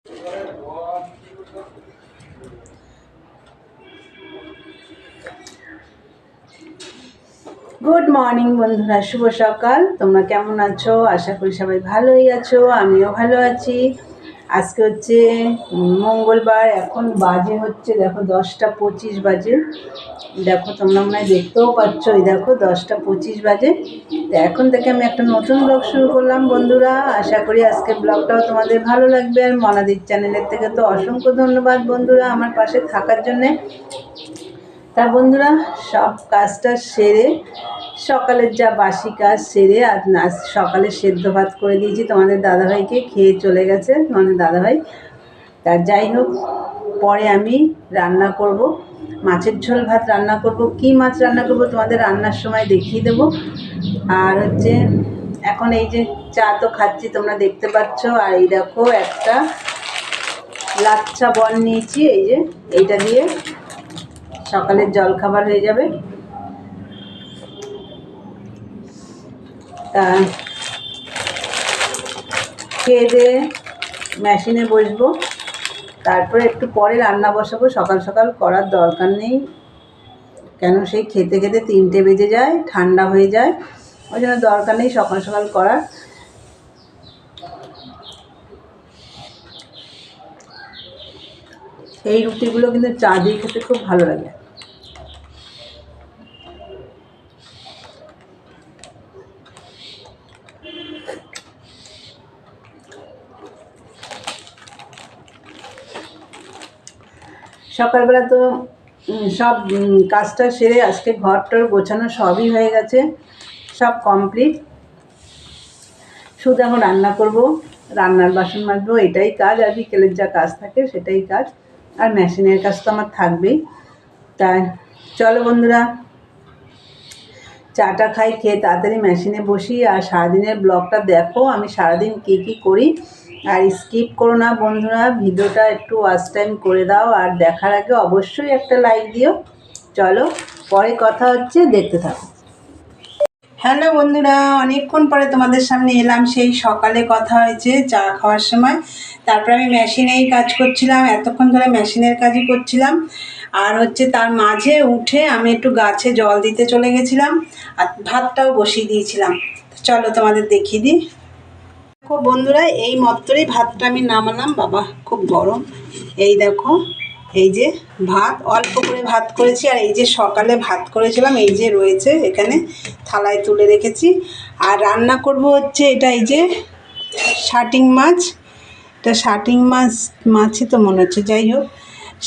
Good morning বন্ধুরা, শুভ সকাল। তোমরা কেমন আছো? আশা করি সবাই ভালোই আছো, আমিও ভালো আছি। আজকে হচ্ছে মঙ্গলবার। এখন বাজে হচ্ছে দেখো 10টা 25 বাজে। দেখো তোমরা মনে হয় দেখতেও পাচ্ছ, এই দেখো 10টা 25 বাজে। তো এখন থেকে আমি একটা নতুন ব্লগ শুরু করলাম বন্ধুরা। আশা করি আজকে ব্লগটাও তোমাদের ভালো লাগবে। আর মনাদির চ্যানেলের থেকে তো অসংখ্য ধন্যবাদ বন্ধুরা আমার পাশে থাকার জন্যে। তা বন্ধুরা, সব কাজটা সেরে সকালের যা বাসি কাজ সেরে আজ সকালে সেদ্ধ ভাত করে দিয়েছি তোমাদের দাদাভাইকে, খেয়ে চলে গেছে তোমাদের দাদাভাই। তা যাই হোক, পরে আমি রান্না করব, মাছের ঝোল ভাত রান্না করব। কি মাছ রান্না করব তোমাদের রান্নার সময় দেখিয়ে দেব। আর হচ্ছে এখন এই যে চা তো খাচ্ছি, তোমরা দেখতে পাচ্ছ। আর এই দেখো একটা লাচ্ছা বন নিয়েছি, এই যে এইটা দিয়ে সকালের জলখাবার হয়ে যাবে। তা খেয়ে দিয়ে মেশিনে বসবো, তারপরে একটু পরে রান্না বসাবো। সকাল সকাল করার দরকার নেই, কেন সেই খেতে খেতে 3টে বেজে যায়, ঠান্ডা হয়ে যায়, ওই জন্য দরকার নেই সকাল সকাল করার। এই রুটিগুলো কিন্তু চা দিয়ে খেতে খুব ভালো লাগে। সকালবেলা তো সব কাজটা সেরে আজকে ঘরটার গোছানো সবই হয়ে গেছে, সব কমপ্লিট। শুধু এখন রান্না করব, রান্নার বাসন মাজবো, এটাই কাজ। আর বিকেলের যা কাজ থাকে সেটাই কাজ। আর মেশিনের কাজ তো আমার থাকবেই। তাই চলো বন্ধুরা, চাটা খাই, খেয়ে তাড়াতাড়ি মেশিনে বসি। আর সারাদিনের ব্লগটা দেখো, আমি সারাদিন কী কী করি। আর স্কিপ করো না বন্ধুরা, ভিডিওটা একটু ওয়াচ টাইম করে দাও। আর দেখার আগে অবশ্যই একটা লাইক দিও। চলো পরে কথা হচ্ছে, দেখতে থাকো। হ্যালো বন্ধুরা, অনেকক্ষণ পরে তোমাদের সামনে এলাম। সেই সকালে কথা হয়েছে চা খাওয়ার সময়। তারপরে আমি মেশিনেই কাজ করছিলাম, এতক্ষণ ধরে মেশিনের কাজই করছিলাম। আর হচ্ছে তার মাঝে উঠে আমি একটু গাছে জল দিতে চলে গেছিলাম, আর ভাতটাও বসিয়ে দিয়েছিলাম। চলো তোমাদের দেখিয়ে দিই। দেখো বন্ধুরা, এই মাত্রই ভাতটা আমি নামালাম। বাবা খুব গরম। এই দেখো, এই যে ভাত, অল্প করে ভাত করেছি। আর এই যে সকালে ভাত করেছিলাম, এই যে রয়েছে এখানে, থালায় তুলে রেখেছি। আর রান্না করব হচ্ছে এটা, এই যে শাটিং মাছ। এটা শাটিং মাছই তো মনে হচ্ছে, যাই হোক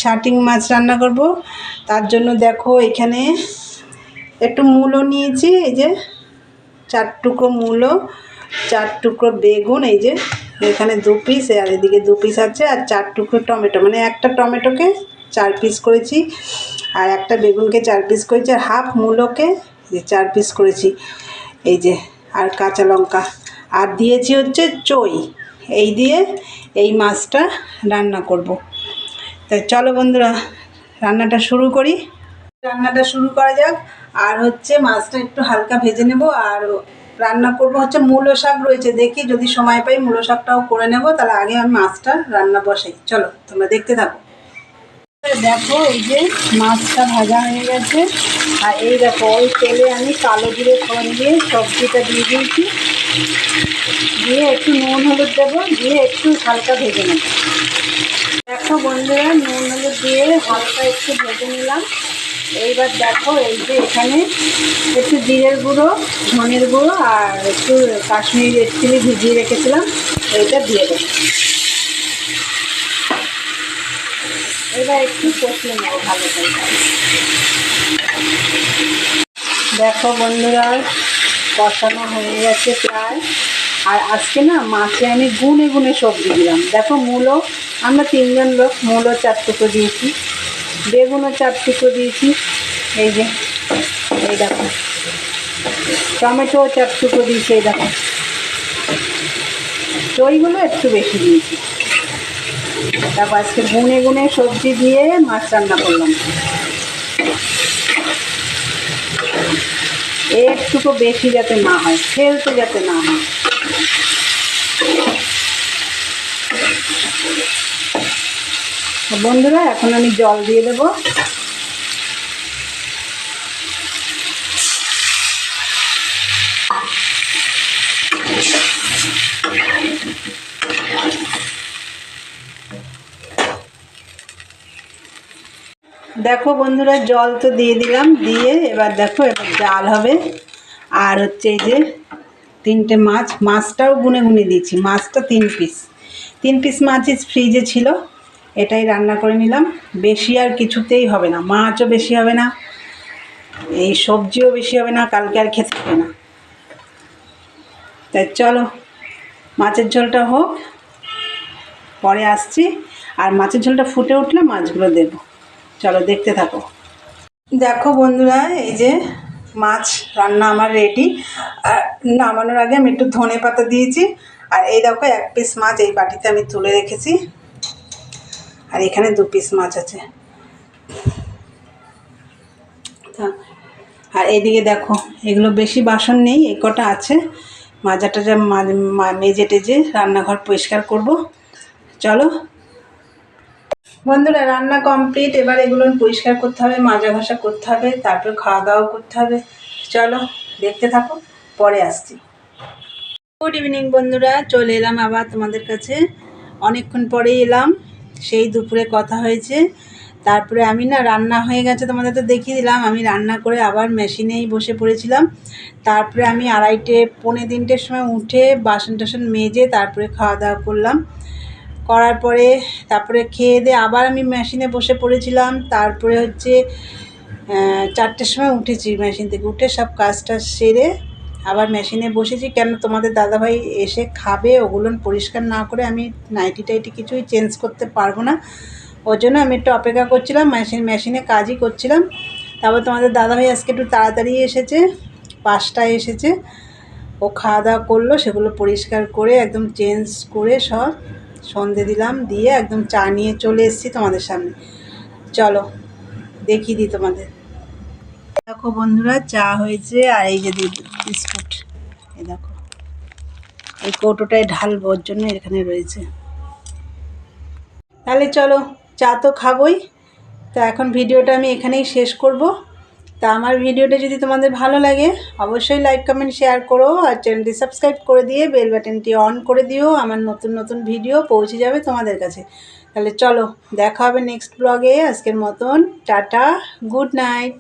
শাটিং মাছ রান্না করব। তার জন্য দেখো এখানে একটু মূলো নিয়েছি, এই যে 4 টুকরো মূলো, 4 টুকরো বেগুন, এই যে এখানে 2 পিস, আর এদিকে 2 পিস আছে। আর 4 টুকরো টমেটো, মানে একটা টমেটোকে 4 পিস করেছি, আর একটা বেগুনকে 4 পিস করেছি, আর হাফ মূলোকে 4 পিস করেছি, এই যে। আর কাঁচা লঙ্কা, আর দিয়েছি হচ্ছে চই। এই দিয়ে এই মাছটা রান্না করব। তাই চলো বন্ধুরা, রান্নাটা শুরু করি। রান্নাটা শুরু করা যাক। আর হচ্ছে মাছটা একটু হালকা ভেজে নেব। আর রান্না করব হচ্ছে মূলো শাক রয়েছে, দেখি যদি সময় পাই মূলো শাকটাও করে নেব। তাহলে আগে আমি মাছটা রান্না বসাই, চলো তোমরা দেখতে থাকো। দেখো এই যে মাছটা ভাজা হয়ে গেছে। আর এই দেখো ওই তেলে আমি কালো জিরে ফোড়ন দিয়ে সবজিটা দিয়ে দিয়েছি, দিয়ে একটু নুন হলুদ দেবো, দিয়ে একটু হালকা ভেজে নেব। দেখো বন্ধুরা, নুন হলুদ দিয়ে হালকা একটু ভেজে নিলাম। এইবার দেখো এই যে এখানে একটু জিরের গুঁড়ো, ধনের গুঁড়ো, আর একটু কাশ্মীরি রেড চিলি ভিজিয়ে রেখেছিলাম, এইটা দিয়ে দেবো। এবার একটু কষিয়ে নেবো ভালো করে। দেখো বন্ধুরা, কষানো হয়ে গেছে প্রায়। আর আজকে না মাছে আমি গুনে গুনে সবজি দিলাম। দেখো মূলো, আমরা 3জন লোক, মূলো 4 টুকরো দিয়েছি, বেগুনও 4 টুকরো দিয়েছি, এই যে এই দেখো টমেটোও 4 টুকরো দিয়েছি, এই দেখো দইগুলো একটু বেশি দিয়েছি। তারপর আজকে গুনে গুনে সবজি দিয়ে মাছ রান্না করলাম। একটুকু বেশি যাতে না হয়, ফেলতে যাতে না হয়। বন্ধুরা এখন আমি জল দিয়ে দেবো। দেখো বন্ধুরা জল তো দিয়ে দিলাম, দিয়ে এবার দেখো এবার জাল হবে। আর হচ্ছে এই যে 3টে মাছটাও গুনে গুনে দিয়েছি, মাছটা 3 পিস মাছ ফ্রিজে ছিল, এটাই রান্না করে নিলাম। বেশি আর কিছুতেই হবে না, মাছও বেশি হবে না, এই সবজিও বেশি হবে না, কালকে আর খেতে হবে না। তাই চলো মাছের ঝোলটা হোক, পরে আসছি। আর মাছের ঝোলটা ফুটে উঠলে মাছগুলো দেবো, চলো দেখতে থাকো। দেখো বন্ধুরা এই যে মাছ রান্না আমার রেডি। আর নামানোর আগে আমি একটু ধনে পাতা দিয়েছি। আর এই দেখো 1 পিস মাছ এই বাটিতে আমি তুলে রেখেছি, আর এখানে 2 পিস মাছ আছে। আর এদিকে দেখো এগুলো বেশি বাসন নেই, এই কটা আছে। মাজাটা যা মেজে টেজে রান্নাঘর পরিষ্কার করব। চলো বন্ধুরা রান্না কমপ্লিট, এবার এগুলো পরিষ্কার করতে হবে, মাজা ঘষা করতে হবে, তারপর খাওয়া দাওয়া করতে হবে। চলো দেখতে থাকো, পরে আসছি। গুড ইভিনিং বন্ধুরা, চলে এলাম আবার তোমাদের কাছে। অনেকক্ষণ পরেই এলাম, সেই দুপুরে কথা হয়েছে। তারপরে আমি না রান্না হয়ে গেছে তোমাদের তো দেখিয়ে দিলাম, আমি রান্না করে আবার মেশিনেই বসে পড়েছিলাম। তারপরে আমি 2:30 পৌনে 3টের সময় উঠে বাসন টাসন মেজে তারপরে খাওয়া দাওয়া করলাম। করার পরে তারপরে খেয়ে দিয়ে আবার আমি মেশিনে বসে পড়েছিলাম। তারপরে হচ্ছে 4টের সময় উঠেছি, মেশিন থেকে উঠে সব কাজটা সেরে আবার মেশিনে বসেছি। কেন তোমাদের দাদাভাই এসে খাবে, ওগুলো পরিষ্কার না করে আমি নাইটি টাইটি কিছুই চেঞ্জ করতে পারবো না, ওর জন্য আমি একটু অপেক্ষা করছিলাম, মেশিনে কাজই করছিলাম। তারপর তোমাদের দাদাভাই আজকে একটু তাড়াতাড়ি এসেছে, 5টায় এসেছে। ও খাওয়া দাওয়া করলো, সেগুলো পরিষ্কার করে একদম চেঞ্জ করে সব সন্ধে দিলাম, দিয়ে একদম চা নিয়ে চলে এসেছি তোমাদের সামনে। চলো দেখিয়ে দিই তোমাদের। দেখো বন্ধুরা চা হয়েছে, আর এই যে বিস্কুট, এই দেখো এই কৌটোটায় ঢালবো, ওর জন্য এখানে রয়েছে। তাহলে চলো চা তো খাবোই, তো এখন ভিডিওটা আমি এখানেই শেষ করব। তা আমার ভিডিওটা যদি তোমাদের ভালো লাগে অবশ্যই লাইক কমেন্ট শেয়ার করো, আর চ্যানেলটি সাবস্ক্রাইব করে দিয়ে বেল বাটনটি অন করে দিও, আমার নতুন নতুন ভিডিও পৌঁছে যাবে তোমাদের কাছে। তাহলে চলো দেখা হবে নেক্সট ব্লগে। আজকের মতন টাটা, গুড নাইট।